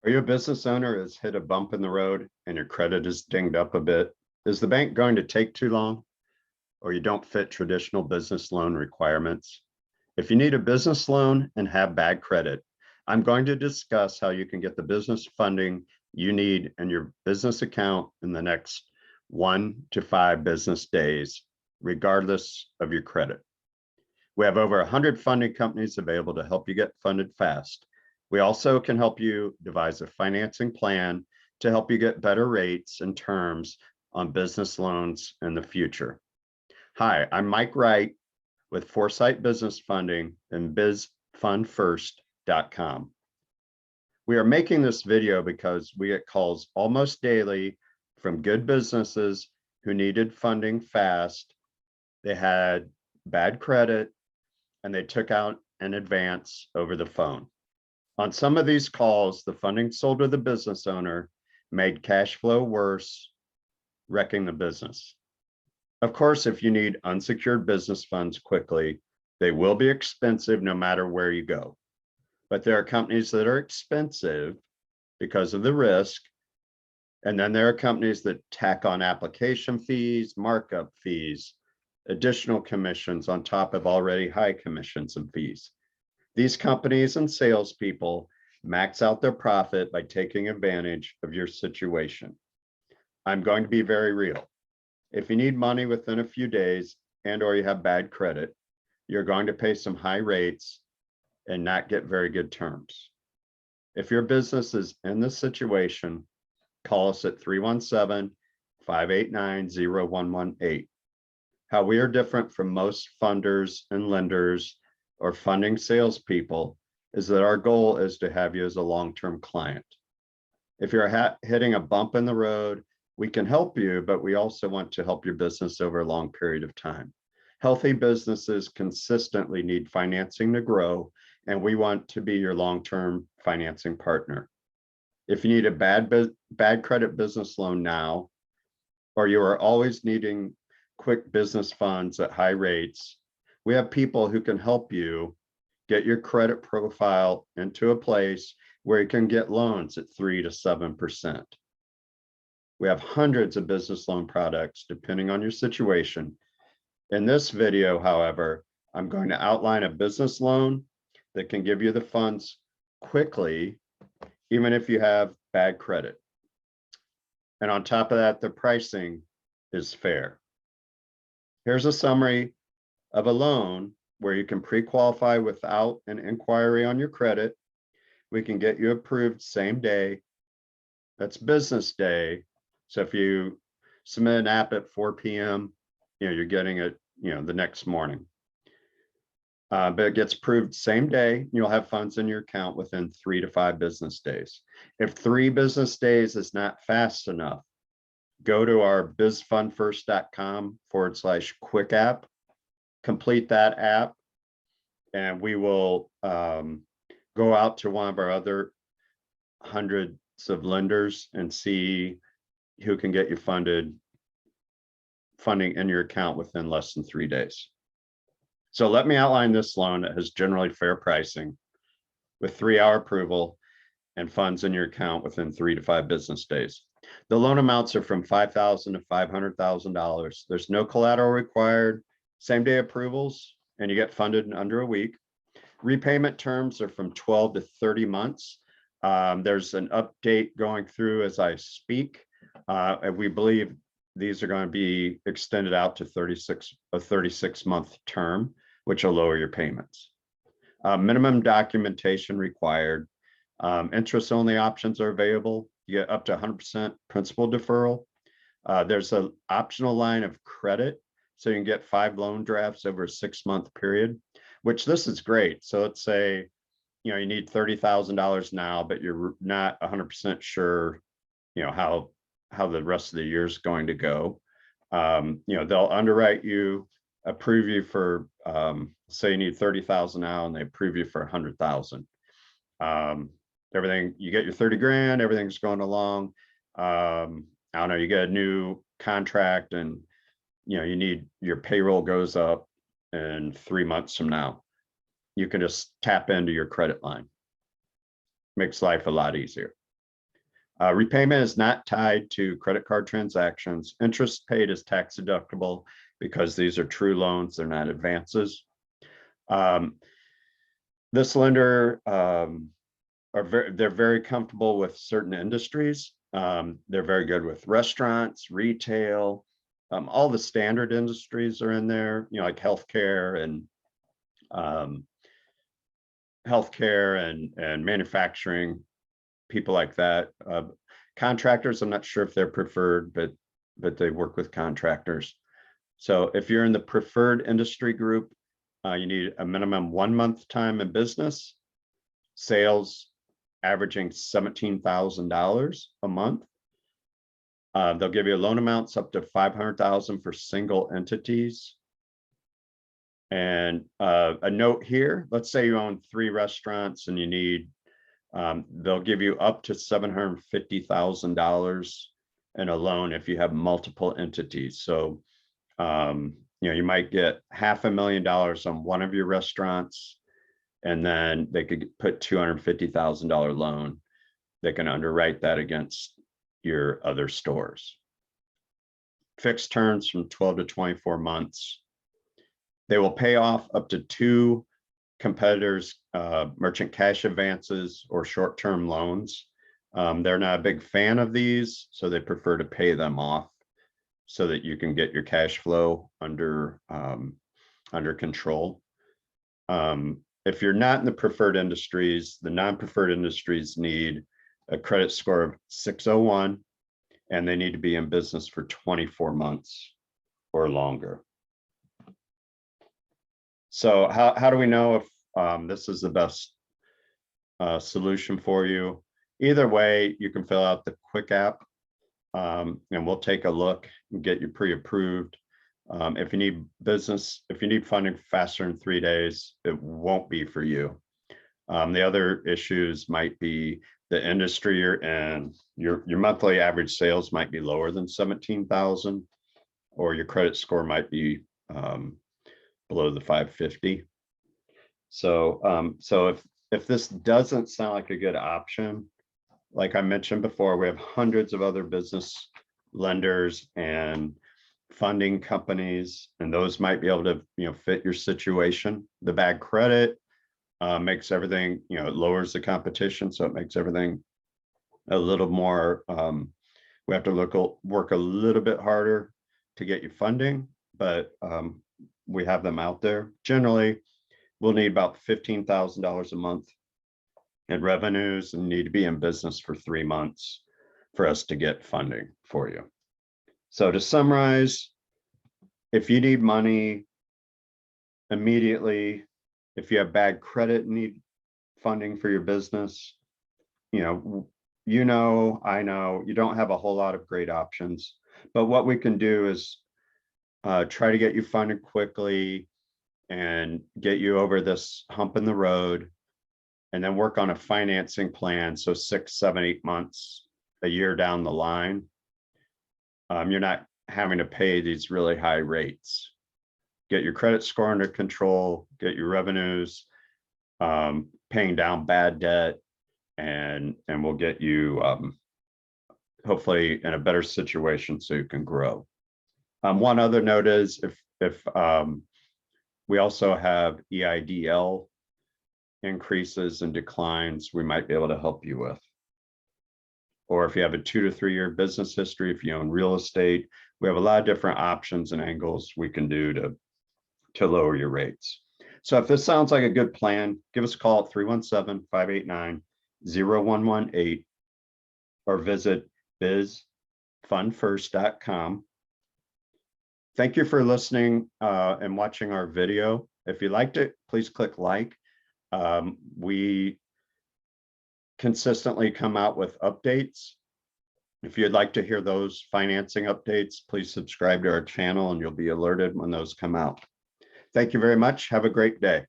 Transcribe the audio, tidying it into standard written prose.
Are you a business owner has hit a bump in the road and your credit is dinged up a bit? Is the bank going to take too long? Or you don't fit traditional business loan requirements? If you need a business loan and have bad credit, I'm going to discuss how you can get the business funding you need in your business account in the next 1 to 5 business days, regardless of your credit. We have over 100 funding companies available to help you get funded fast. We also can help you devise a financing plan to help you get better rates and terms on business loans in the future. Hi, I'm Mike Wright with Foresight Business Funding and bizfundfirst.com. We are making this video because we get calls almost daily from good businesses who needed funding fast. They had bad credit and they took out an advance over the phone. On some of these calls, the funding sold to the business owner made cash flow worse, wrecking the business. Of course, if you need unsecured business funds quickly, they will be expensive no matter where you go. But there are companies that are expensive because of the risk. And then there are companies that tack on application fees, markup fees, additional commissions on top of already high commissions and fees. These companies and salespeople max out their profit by taking advantage of your situation. I'm going to be very real. If you need money within a few days or you have bad credit, you're going to pay some high rates and not get very good terms. If your business is in this situation, call us at 317-589-0118. How we are different from most funders and lenders or funding salespeople is that our goal is to have you as a long-term client. If you're hitting a bump in the road, we can help you, but we also want to help your business over a long period of time. Healthy businesses consistently need financing to grow, and we want to be your long-term financing partner. If you need a bad credit business loan now, or you are always needing quick business funds at high rates, we have people who can help you get your credit profile into a place where you can get loans at 3 to 7%. We have hundreds of business loan products depending on your situation. In this video, however, I'm going to outline a business loan that can give you the funds quickly, even if you have bad credit. And on top of that, the pricing is fair. Here's a summary of a loan where you can pre-qualify without an inquiry on your credit. We can get you approved same day. That's business day. So if you submit an app at 4 p.m., you're getting it, the next morning. But it gets approved same day. You'll have funds in your account within 3 to 5 business days. If 3 business days is not fast enough, go to our bizfundfirst.com/quick app, complete that app, and we will go out to one of our other hundreds of lenders and see who can get you funding in your account within less than 3 days. So let me outline this loan that has generally fair pricing with 3-hour approval and funds in your account within 3 to 5 business days. The loan amounts are from $5,000 to $500,000. There's no collateral required, same day approvals, and you get funded in under a week. Repayment terms are from 12 to 30 months. There's an update going through as I speak. And we believe these are going to be extended out to a 36-month term, which will lower your payments. Minimum documentation required. Interest-only options are available. You get up to 100% principal deferral. There's an optional line of credit, so you can get 5 loan drafts over a 6-month period, which this is great. So let's say, you need $30,000 now, but you're not 100% sure, how the rest of the year is going to go. They'll underwrite you, approve you for, say you need 30,000 now, and they approve you for 100,000. Everything, you get your 30 grand, everything's going along. I don't know, you get a new contract and, you need your payroll goes up in 3 months from now. You can just tap into your credit line. Makes life a lot easier. Repayment is not tied to credit card transactions. Interest paid is tax deductible because these are true loans, they're not advances. This lender they're very comfortable with certain industries. They're very good with restaurants, retail, all the standard industries are in there, you know, like healthcare and manufacturing, people like that. Contractors, I'm not sure if they're preferred, but they work with contractors. So if you're in the preferred industry group, you need a minimum 1 month time in business, sales averaging $17,000 a month. They'll give you loan amounts up to $500,000 for single entities. And a note here, let's say you own 3 restaurants and you need, they'll give you up to $750,000 in a loan if you have multiple entities. So, you know, you might get $500,000 on one of your restaurants, and then they could put $250,000 loan. They can underwrite that against your other stores. Fixed terms from 12 to 24 months. They will pay off up to 2 competitors' merchant cash advances or short-term loans. They're not a big fan of these, so they prefer to pay them off so that you can get your cash flow under control. If you're not in the preferred industries, the non-preferred industries need a credit score of 601, and they need to be in business for 24 months or longer. So how do we know if this is the best solution for you? Either way, you can fill out the quick app, and we'll take a look and get you pre-approved. If you need funding faster than 3 days, it won't be for you. The other issues might be the industry you're in. Your monthly average sales might be lower than 17,000, or your credit score might be below the 550. So if this doesn't sound like a good option, like I mentioned before, we have hundreds of other business lenders and funding companies, and those might be able to, you know, fit your situation. The bad credit makes everything, you know, it lowers the competition, so it makes everything a little more, we have to work a little bit harder to get you funding, but we have them out there. Generally, we'll need about $15,000 a month in revenues and need to be in business for 3 months for us to get funding for you. So to summarize, if you need money immediately, if you have bad credit and need funding for your business, I know, you don't have a whole lot of great options, but what we can do is try to get you funded quickly and get you over this hump in the road, and then work on a financing plan. So 6, 7, 8 months, a year down the line, you're not having to pay these really high rates. Get your credit score under control, get your revenues, paying down bad debt, and we'll get you hopefully in a better situation so you can grow. One other note is if we also have EIDL increases and declines, we might be able to help you with. Or if you have a 2 to 3 year business history, if you own real estate, we have a lot of different options and angles we can do to lower your rates. So if this sounds like a good plan, give us a call at 317-589-0118 or visit bizfundfirst.com. Thank you for listening and watching our video. If you liked it, please click like. We consistently come out with updates. If you'd like to hear those financing updates, please subscribe to our channel and you'll be alerted when those come out. Thank you very much. Have a great day.